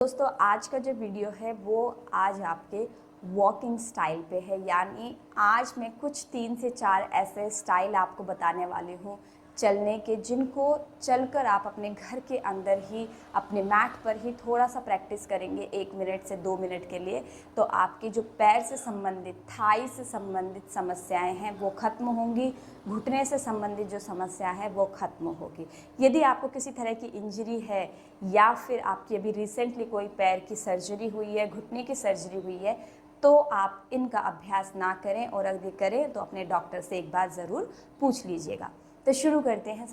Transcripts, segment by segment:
दोस्तों आज का जो वीडियो है वो आज आपके वॉकिंग स्टाइल पे है, यानी आज मैं कुछ 3 से 4 ऐसे स्टाइल आपको बताने वाली हूँ चलने के, जिनको चलकर आप अपने घर के अंदर ही अपने मैट पर ही थोड़ा सा प्रैक्टिस करेंगे 1 मिनट से 2 मिनट के लिए, तो आपके जो पैर से संबंधित, थाई से संबंधित समस्याएं हैं वो ख़त्म होंगी, घुटने से संबंधित जो समस्या है वो ख़त्म होगी। यदि आपको किसी तरह की इंजरी है या फिर आपकी अभी रिसेंटली कोई पैर की सर्जरी हुई है, घुटने की सर्जरी हुई है, तो आप इनका अभ्यास ना करें, और अगर करें तो अपने डॉक्टर से एक बार ज़रूर पूछ लीजिएगा। तो शुरू करते हैं।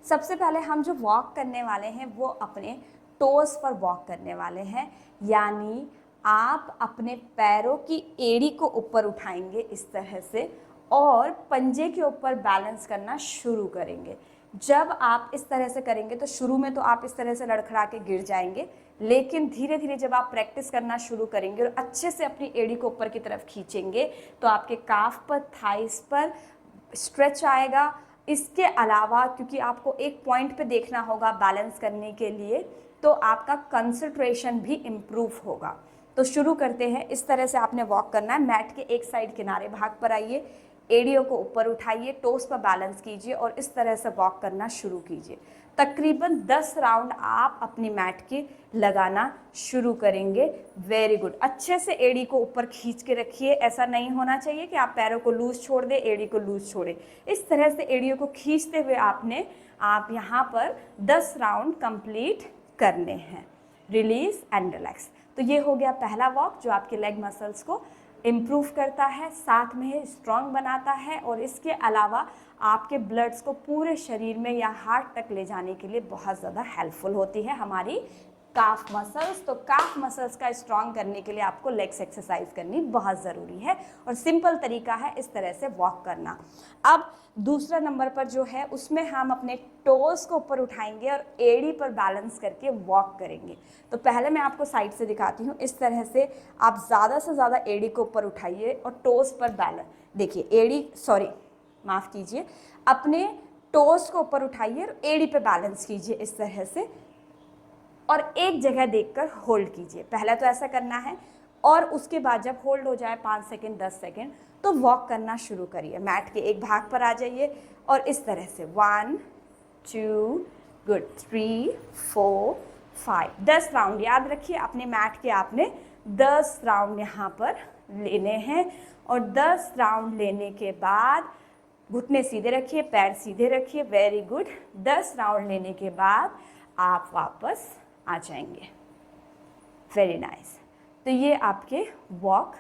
सबसे पहले हम जो वॉक करने वाले हैं वो अपने टोस पर वॉक करने वाले हैं, यानी आप अपने पैरों की एड़ी को ऊपर उठाएंगे इस तरह से और पंजे के ऊपर बैलेंस करना शुरू करेंगे। जब आप इस तरह से करेंगे तो शुरू में तो आप इस तरह से लड़खड़ा के गिर जाएंगे, लेकिन धीरे धीरे जब आप प्रैक्टिस करना शुरू करेंगे और अच्छे से अपनी एड़ी को ऊपर की तरफ खींचेंगे तो आपके काफ पर, थाइस पर स्ट्रेच आएगा। इसके अलावा क्योंकि आपको एक पॉइंट पे देखना होगा बैलेंस करने के लिए, तो आपका कंसंट्रेशन भी इम्प्रूव होगा। तो शुरू करते हैं। इस तरह से आपने वॉक करना है। मैट के एक साइड किनारे भाग पर आइए, एड़ियों को ऊपर उठाइए, टोस पर बैलेंस कीजिए और इस तरह से वॉक करना शुरू कीजिए। तकरीबन 10 राउंड आप अपनी मैट की लगाना शुरू करेंगे। Very good. अच्छे से एड़ी को ऊपर खींच के रखिए। ऐसा नहीं होना चाहिए कि आप पैरों को लूज छोड़ दें, एड़ी को लूज छोड़ें। इस तरह से एड़ियों को खींचते हुए आप यहाँ पर 10 राउंड कंप्लीट करने हैं। Release and relax. तो ये हो गया पहला वॉक जो आपके लेग मसल्स को इम्प्रूव करता है, साथ में स्ट्रॉन्ग बनाता है, और इसके अलावा आपके ब्लड्स को पूरे शरीर में या हार्ट तक ले जाने के लिए बहुत ज़्यादा हेल्पफुल होती है हमारी काफ मसल्स। तो काफ मसल्स का स्ट्रॉन्ग करने के लिए आपको लेग्स एक्सरसाइज करनी बहुत ज़रूरी है, और सिंपल तरीका है इस तरह से वॉक करना। अब दूसरा नंबर पर जो है उसमें हम अपने टोस को ऊपर उठाएंगे और एड़ी पर बैलेंस करके वॉक करेंगे। तो पहले मैं आपको साइड से दिखाती हूँ। इस तरह से आप ज़्यादा से ज़्यादा एड़ी को ऊपर उठाइए और टोस पर बैलेंस, देखिए माफ़ कीजिए, अपने टोस को ऊपर उठाइए और एड़ी पे बैलेंस कीजिए इस तरह से, और एक जगह देखकर होल्ड कीजिए। पहले तो ऐसा करना है, और उसके बाद जब होल्ड हो जाए 5 सेकेंड 10 सेकेंड तो वॉक करना शुरू करिए। मैट के एक भाग पर आ जाइए और इस तरह से 1 2 गुड 3 4 5 10 राउंड याद रखिए। अपने मैट के आपने 10 राउंड यहाँ पर लेने हैं, और 10 राउंड लेने के बाद घुटने सीधे रखिए, पैर सीधे रखिए। Very good. 10 राउंड लेने के बाद आप वापस आ जाएंगे। Very nice. तो ये आपके वॉक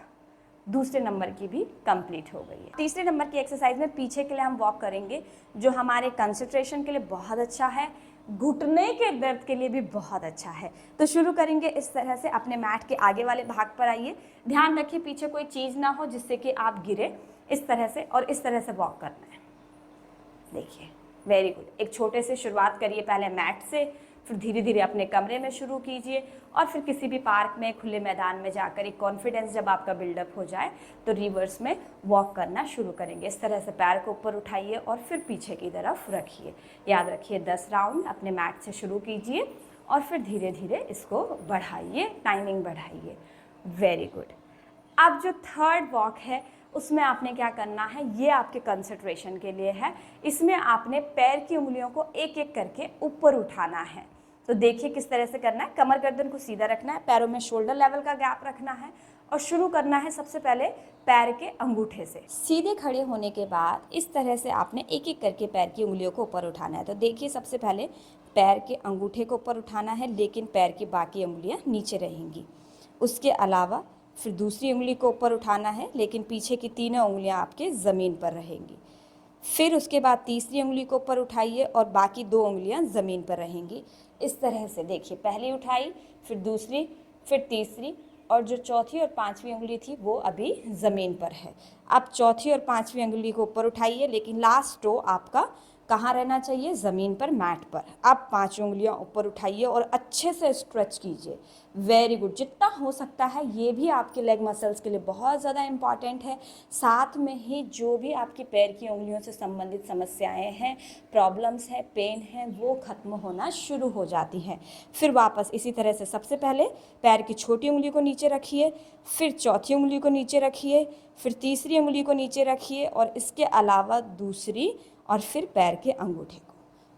दूसरे नंबर की भी कंप्लीट हो गई है। तीसरे नंबर की एक्सरसाइज में पीछे के लिए हम वॉक करेंगे, जो हमारे कंसंट्रेशन के लिए बहुत अच्छा है, घुटने के दर्द के लिए भी बहुत अच्छा है। तो शुरू करेंगे इस तरह से। अपने मैट के आगे वाले भाग पर आइए। ध्यान रखिए पीछे कोई चीज़ ना हो जिससे कि आप गिरे। इस तरह से और इस तरह से वॉक करना है। देखिए, वेरी गुड। एक छोटे से शुरुआत करिए पहले मैट से, फिर धीरे धीरे अपने कमरे में शुरू कीजिए, और फिर किसी भी पार्क में, खुले मैदान में जाकर एक कॉन्फिडेंस जब आपका बिल्डअप हो जाए तो रिवर्स में वॉक करना शुरू करेंगे। इस तरह से पैर को ऊपर उठाइए और फिर पीछे की तरफ रखिए। याद रखिए 10 राउंड अपने मैट से शुरू कीजिए और फिर धीरे धीरे इसको बढ़ाइए, टाइमिंग बढ़ाइए। Very good. अब जो थर्ड वॉक है उसमें आपने क्या करना है, ये आपके कंसंट्रेशन के लिए है। इसमें आपने पैर की उंगलियों को एक एक करके ऊपर उठाना है। तो देखिए किस तरह से करना है। कमर गर्दन को सीधा रखना है, पैरों में शोल्डर लेवल का गैप रखना है, और शुरू करना है सबसे पहले पैर के अंगूठे से। सीधे खड़े होने के बाद इस तरह से आपने एक एक करके पैर की उंगलियों को ऊपर उठाना है। तो देखिए सबसे पहले पैर के अंगूठे को ऊपर उठाना है, लेकिन पैर की बाकी उंगलियाँ नीचे रहेंगी। उसके अलावा फिर दूसरी उंगली को ऊपर उठाना है, लेकिन पीछे की तीनों उंगलियां आपके ज़मीन पर रहेंगी। फिर उसके बाद तीसरी उंगली को ऊपर उठाइए और बाकी 2 उंगलियां ज़मीन पर रहेंगी। इस तरह से देखिए, पहली उठाई, फिर दूसरी, फिर तीसरी, और जो चौथी और पांचवी उंगली थी वो अभी ज़मीन पर है। अब चौथी और पांचवी उंगली को ऊपर उठाइए, लेकिन लास्ट टो आपका कहाँ रहना चाहिए? ज़मीन पर, मैट पर। आप 5 उंगलियां ऊपर उठाइए और अच्छे से स्ट्रेच कीजिए। Very good. जितना हो सकता है ये भी आपके लेग मसल्स के लिए बहुत ज़्यादा इम्पॉर्टेंट है। साथ में ही जो भी आपकी पैर की उंगलियों से संबंधित समस्याएं हैं, प्रॉब्लम्स है, पेन है, वो ख़त्म होना शुरू हो जाती हैं। फिर वापस इसी तरह से सबसे पहले पैर की छोटी उंगली को नीचे रखिए, फिर चौथी उंगली को नीचे रखिए, फिर तीसरी उंगली को नीचे रखिए और इसके अलावा दूसरी, और फिर पैर के अंगूठे को।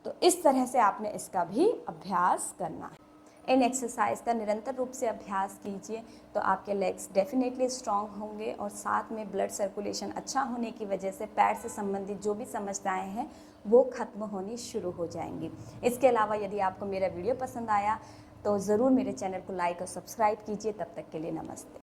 तो इस तरह से आपने इसका भी अभ्यास करना है। इन एक्सरसाइज का निरंतर रूप से अभ्यास कीजिए तो आपके लेग्स डेफिनेटली स्ट्रांग होंगे और साथ में ब्लड सर्कुलेशन अच्छा होने की वजह से पैर से संबंधित जो भी समस्याएं हैं वो खत्म होनी शुरू हो जाएंगी। इसके अलावा यदि आपको मेरा वीडियो पसंद आया तो ज़रूर मेरे चैनल को लाइक और सब्सक्राइब कीजिए। तब तक के लिए नमस्ते।